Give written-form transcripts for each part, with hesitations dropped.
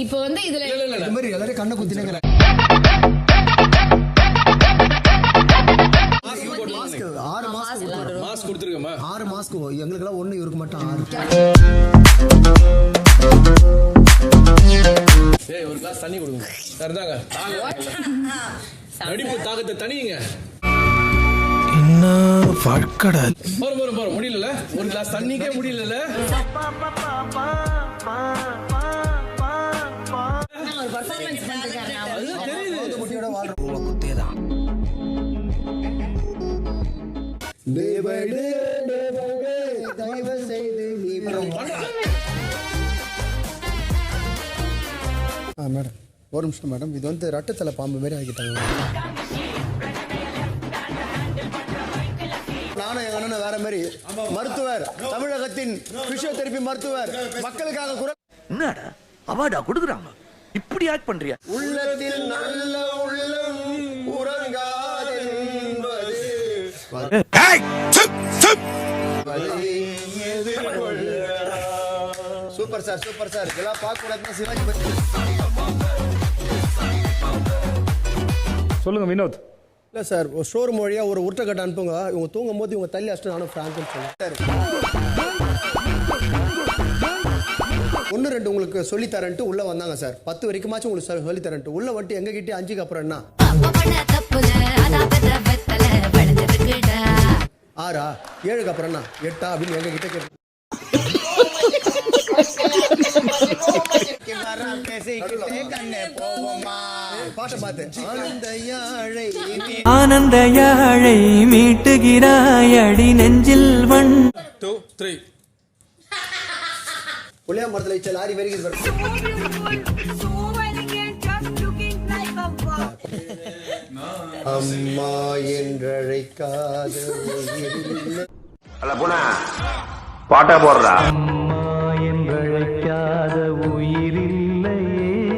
இப்போ வந்து இதுல இந்த மாதிரி எல்லாரும் கண்ணை குத்தினேங்கிற மாஸ்க் கொடுத்துருக்கமா 6 மாஸ்க் எங்களுக்கெல்லாம் ஒண்ணு இவருக்கு மட்டும் 6. ஒரு கிளாஸ் தண்ணி கொடுங்க. சரிதாங்க. நடிப்பு தாகத்தை தனியுங்க. என்ன வாழ்க்கடா. போற முடியல. ஒரு கிளாஸ் தண்ணிக்கே முடியல. ஒரு பெர்ஃபார்மன்ஸ் பண்ணிருக்காங்க. அது தெரியுது. முட்டியோட வாழ்ற குத்தேதான். தயவு செய்து மேடம் ஒரு நிமிஷம் மேடம், இது வந்து ரட்டத்தலை பாம்பு மாதிரி ஆகிட்டாங்க. நானும் எங்க அண்ணன் வேற மாதிரி மருத்துவர், தமிழகத்தின் பிசியோதெரபி மருத்துவர், மக்களுக்காக குரல். என்னடா அவார்டா கொடுக்குறாங்க, இப்படி ஆக்ட் பண்றியா? உள்ளத்தில் நல்ல உள்ளம் உறங்காதென்பது. Super sir, super sir. இதெல்லாம் பார்க்க கூடாதுன்னா சிவாஜி பத்தி சொல்லுங்க வினோத். இல்லை சார், ஒரு ஷோரூம் வழியாக ஒரு உருட்டக்கட்டை அனுப்புங்க. இவங்க தூங்கும் போது இவங்க தள்ளி அஷ்டம் நானும் ஃப்ராங்க்னு சொல்லுவேன். 1-2 உங்களுக்கு சொல்லித்தரேன்ட்டு உள்ளே வந்தாங்க சார். 10 வரைக்குமாச்சும் உங்களுக்கு சொல்லித்தரேன்ட்டு உள்ளே வந்துட்டு எங்ககிட்ட 5க்கு அப்புறம் என்ன 6 7க்கு அப்புறம் என்ன 8 அப்படின்னு எங்ககிட்ட கேட்டு பாட்டை பார்த்து ஆனந்த யாழை மீட்டுகிறாய் அடி நெஞ்சில் வண் 2 3 புளியா மரத்தில் வச்ச லாரி வரைக்கும் அம்மா என்றழைக்காத பாட்டா போடுறா.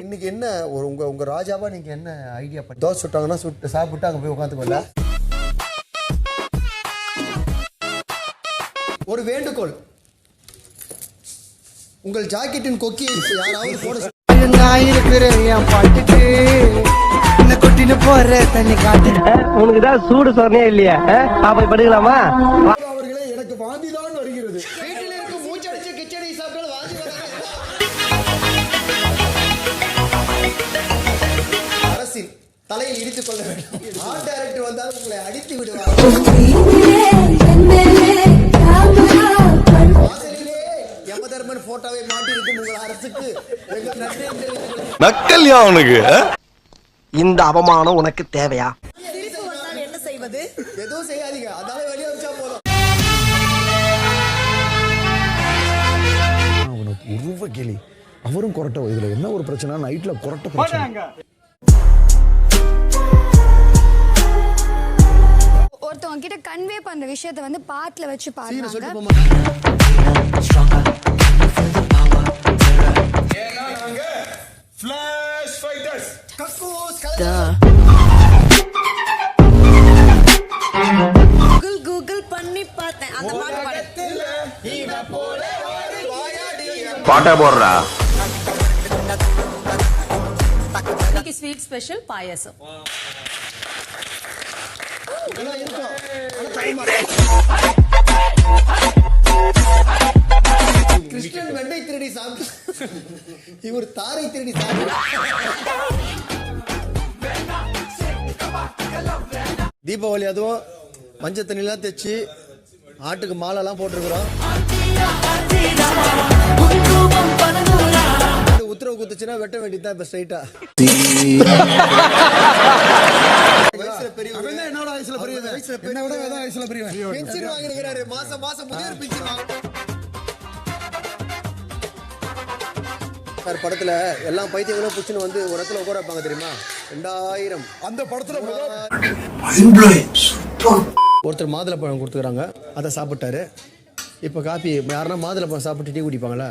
இன்னைக்கு என்ன ஒரு உங்க ராஜாவா நீங்க என்ன ஐடியா பண்ணி தோசை சுட்டாங்கன்னா சுட்டு சாப்பிட்டு அங்க போய் உட்காந்துக்கோல. ஒரு வேண்டுகோள், உங்கள் ஜாக்கெட்டின் கொக்கியை யாராவது போட உனக்குதான் சூடு சொன்னே இல்லையா? பாப்பா படுக்கலாமா? அவர்களே எனக்கு வாந்திதான் வருகிறது. வீட்டில் இருக்கும் மூச்சடிச்சு கிச்சடி சாப்பிட்டால் வாந்தி வராது. அரசின் தலையில் இடித்துக் கொள்ள வேண்டும். ஆர்ட் டைரக்டர் வந்தால் உங்களை அடித்து விடுவார். யமதர்மன் போட்டோவை மாட்டி இருக்கும் உங்கள் அரசுக்கு எங்கள் நன்றி. நக்கல்யா அவனுக்கு. இந்த அவமானம் உனக்கு தேவையா? என்ன செய்வது? எதுவும் செய்யாதீங்க, அதால வெளியே வச்சா போதும். உருவ கேலி அவரும் கொரட்டை. இதுல என்ன ஒரு பிரச்சனை, நைட்ல கொரட்டை பிரச்சனை. ஒருத்தவங்க கிட்ட கன்வே பண்ற விஷயத்தை வந்து பாட்டுல வச்சு சீனை சொல்லிட்டு பாடுறாங்க. போமா. Flash fighters. கக்கூஸ் கூகுள் பண்ணி பார்த்தேன் அந்த பாட்டு பாடு. பாட்டா போடுறா. இன்னைக்கு ஸ்வீட் ஸ்பெஷல் பாயாசம். கிறிஸ்டியன் வெண்ணெய் திருடி சாப்பிட்டு இவர் தாரை திருடி சாப்பிட்டு. தீபாவளி அதுவும் மஞ்சள் தண்ணிலாம் தைச்சு ஆட்டுக்கு மாலைலாம் போட்டிருக்கிறோம். உத்தரவு குத்துச்சுன்னா வெட்ட வேண்டியதுதான் இப்ப ஸ்ட்ரைட்டா. வயசுல பெரியவர் என்னோட வயசுல பெரியவர், என்னை விட வயசுல பெரியவர் பென்ஷன் வாங்கிருக்கிறாரு. மாசம் மாசம் முதியோர் பென்ஷன் வாங்க. சார் படத்துல எல்லாம் பைத்தியங்களும் புச்சுன்னு வந்து ஒரு இடத்துல உட்கார வைப்பாங்க தெரியுமா? 2000 அந்த படத்துல ஒருத்தர் மாதுளப்பழம் கொடுத்துக்கிறாங்க, அதை சாப்பிட்டாரு. இப்ப காப்பி யாருன்னா மாதுளப்பழம் சாப்பிட்டு டீ குடிப்பாங்களா?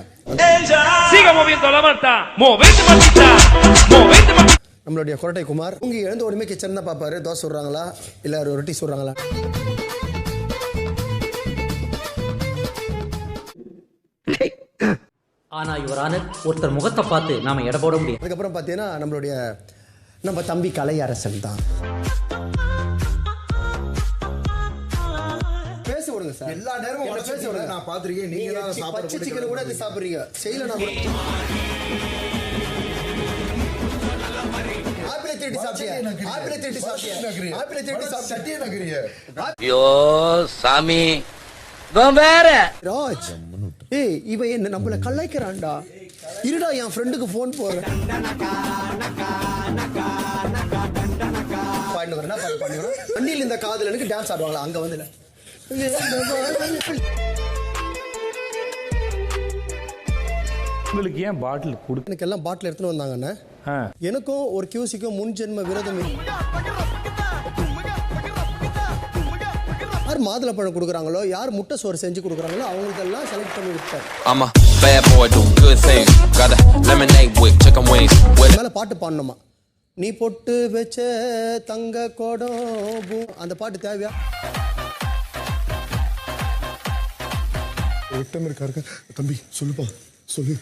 நம்மளுடைய கொரட்டை குமார் உங்க எழுந்த உடனே கிச்சன் தான் பாப்பாரு. தோசை சுடுறாங்களா இல்ல ரொட்டி சுடுறாங்களா? ஆனா இவரான ஒருத்தர் முகத்தை பார்த்து நாம எடை போட முடியும். அதுக்கப்புறம் பார்த்தீங்கன்னா நம்ம தம்பி கலையரசன் தான். பேச விடுங்க சார். எல்லா நேரமும் பேச விடுங்க. நான் பாத்திருக்கேன். நீங்க தான் சாப்பிடுற சிக்கன் கூட இது சாப்பிடுறீங்க. செய்யல நான் கூட ஆப்பிளை தேடி சாப்பிட்டியா? ஐயோ சாமி வேற ராஜ், ஏய் இவன் என்ன நம்மள கலாய்க்கிறான்டா. இருடா என் ஃப்ரெண்டுக்கு போன் போறேன். வண்டியில் இந்த காதலனுக்கு டான்ஸ் ஆடுவாங்களா அங்க வந்து உங்களுக்கு ஏன் பாட்டில் கொடுக்க? எனக்கு எல்லாம் பாட்டில் எடுத்துன்னு வந்தாங்கண்ணே. எனக்கும் ஒரு கியூசிக்கும் முன் ஜென்ம விரோதம். யார் மாதுளப்பழம் கொடுக்குறாங்களோ, யார் முட்டை சோறு செஞ்சு கொடுக்குறாங்களோ அவங்களுக்கு எல்லாம் செலக்ட் பண்ணி விட்டார். மேல பாட்டு பாடணுமா? நீ பொட்டு வச்ச தங்க கோடம், அந்த பாட்டு தேவையா? இருக்காரு தம்பி, சொல்லுப்பா சொல்லு.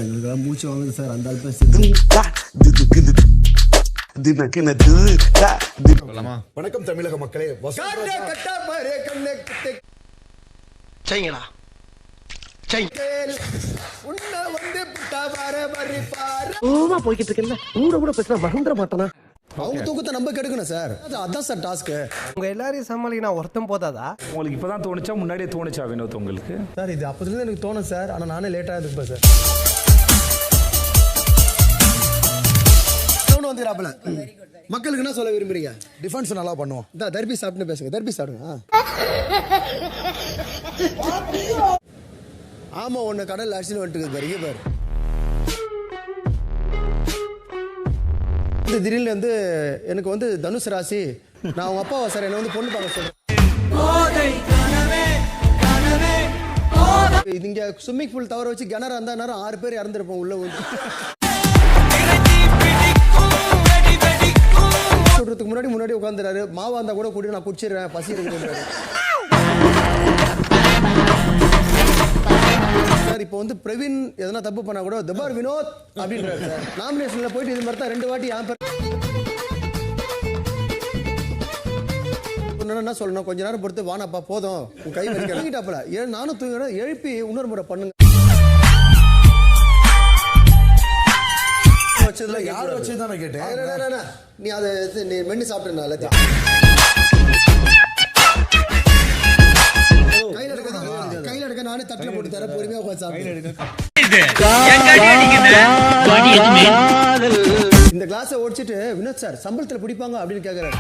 எங்களுக்கு மூச்சு வாங்குது சார் அந்த வணக்கம் தமிழக மக்களே. செய்யுங்களா போய்கிட்டு இருக்கேன். கூட பேசுனா மறந்துட மாட்டானா? அவங்க தூக்கத்தை நம்ம கெடுக்கணும் சார். அதான் சார் டாஸ்க். உங்க எல்லாரையும் சமாளிக்க நான் ஒருத்தம் போதாதா? உங்களுக்கு இப்பதான் தோணுச்சா முன்னாடியே தோணுச்சா வினோத் உங்களுக்கு? சார் இது அப்போதுலேருந்து எனக்கு தோணும் சார். ஆனால் நானே லேட்டாக இருப்பேன் சார். வந்துடுறாப்புல. மக்களுக்கு என்ன சொல்ல விரும்புறீங்க? டிஃபென்ஸ் நல்லா பண்ணுவோம். தர்பி சாப்பிட்டு பேசுங்க. தர்பி சாப்பிடுங்க. ஆமா ஒன்று கடல் அரிசியில் வந்துட்டு பாரு. பாரு திடீர்னு வந்து எனக்கு வந்து தனுசு ராசி. நான் அவங்க அப்பாவா சார் என்ன வந்து பொண்ணு பார்க்க சொல்றேன். இங்க ஸ்விம்மிங் பூல் தவற வச்சு கிணறு அந்த நேரம் 6 பேர் இறந்துருப்போம் உள்ள வந்து. சொல்றதுக்கு முன்னாடி உட்காந்துறாரு. மாவா இருந்தா கூட கூட்டி நான் குடிச்சிடுறேன், பசி இருக்கு சார். இப்போ வந்து பிரவீன் எதனா தப்பு பண்ணா கூட தபார் வினோத் அப்படின்றாரு சார். நாமினேஷன்ல போயிட்டு இது மாதிரி தான் 2 வாட்டி என் பேர் என்ன சொல்லணும், கொஞ்ச நேரம் பொறுத்து வானப்பா போதும் உன் கை வலிக்கிட்டாப்பல நானும் தூங்க எழுப்பி இன்னொரு முறை பண்ணுங்க. வச்சதுல யார் வச்சதுதான் நான் கேட்டேன். நீ அதை நீ மென்னு சாப்பிட்டு எல்லாத்தையும் கையில எடுக்க நானே தட்டில போட்டு தர பொறுமையா உட்காந்து சாப்பிட்டு. இந்த கிளாஸை ஓடிச்சிட்டு வினோத் சார் சம்பளத்துல பிடிப்பாங்க அப்படின்னு கேக்குறாரு.